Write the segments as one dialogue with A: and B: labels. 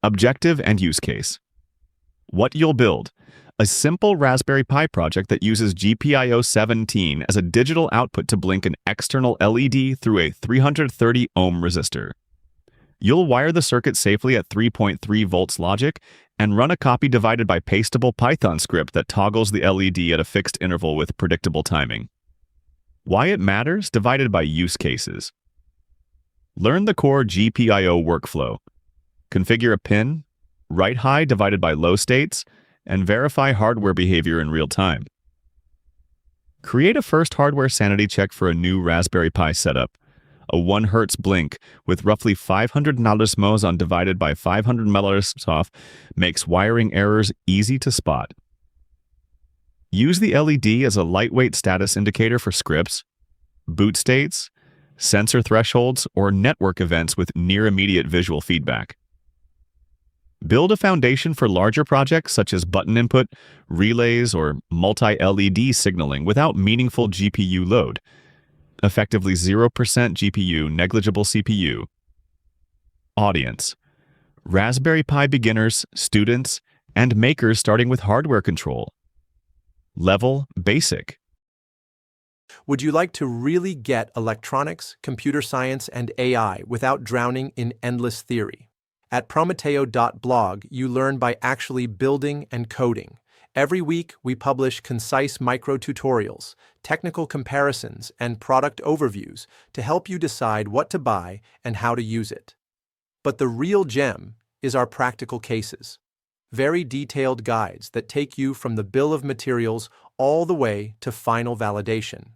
A: Objective and use case. What you'll build. A simple Raspberry Pi project that uses GPIO 17 as a digital output to blink an external LED through a 330 ohm resistor. You'll wire the circuit safely at 3.3 volts logic and run a copy divided by pasteable Python script that toggles the LED at a fixed interval with predictable timing. Why it matters divided by use cases. Learn the core GPIO workflow. Configure a pin, write high divided by low states, and verify hardware behavior in real time. Create a first hardware sanity check for a new Raspberry Pi setup. A 1 Hz blink with roughly 500 millismos on divided by 500 millismos off makes wiring errors easy to spot. Use the LED as a lightweight status indicator for scripts, boot states, sensor thresholds, or network events with near-immediate visual feedback. Build a foundation for larger projects such as button input, relays, or multi-LED signaling without meaningful GPU load. Effectively 0% GPU, negligible CPU. Audience. Raspberry Pi beginners, students, and makers starting with hardware control. Level, basic.
B: Would you like to really get electronics, computer science, and AI without drowning in endless theory? At Prometeo.blog, you learn by actually building and coding. Every week, we publish concise micro-tutorials, technical comparisons, and product overviews to help you decide what to buy and how to use it. But the real gem is our practical cases. Very detailed guides that take you from the bill of materials all the way to final validation.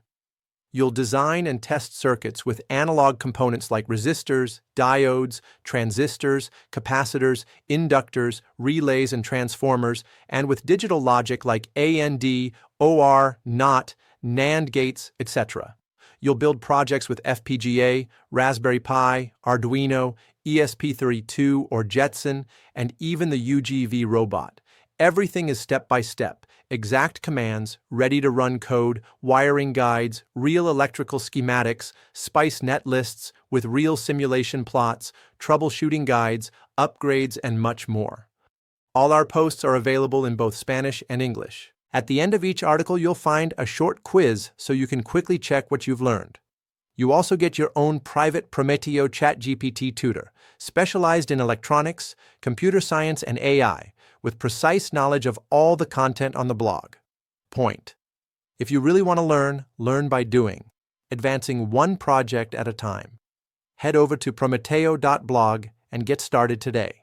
B: You'll design and test circuits with analog components like resistors, diodes, transistors, capacitors, inductors, relays, and transformers, and with digital logic like AND, OR, NOT, NAND gates, etc. You'll build projects with FPGA, Raspberry Pi, Arduino, ESP32 or Jetson, and even the UGV robot. Everything is step-by-step, exact commands, ready-to-run code, wiring guides, real electrical schematics, SPICE net lists with real simulation plots, troubleshooting guides, upgrades, and much more. All our posts are available in both Spanish and English. At the end of each article, you'll find a short quiz so you can quickly check what you've learned. You also get your own private Prometeo ChatGPT tutor, specialized in electronics, computer science, and AI, with precise knowledge of all the content on the blog. Point. If you really want to learn by doing, advancing one project at a time. Head over to Prometeo.blog and get started today.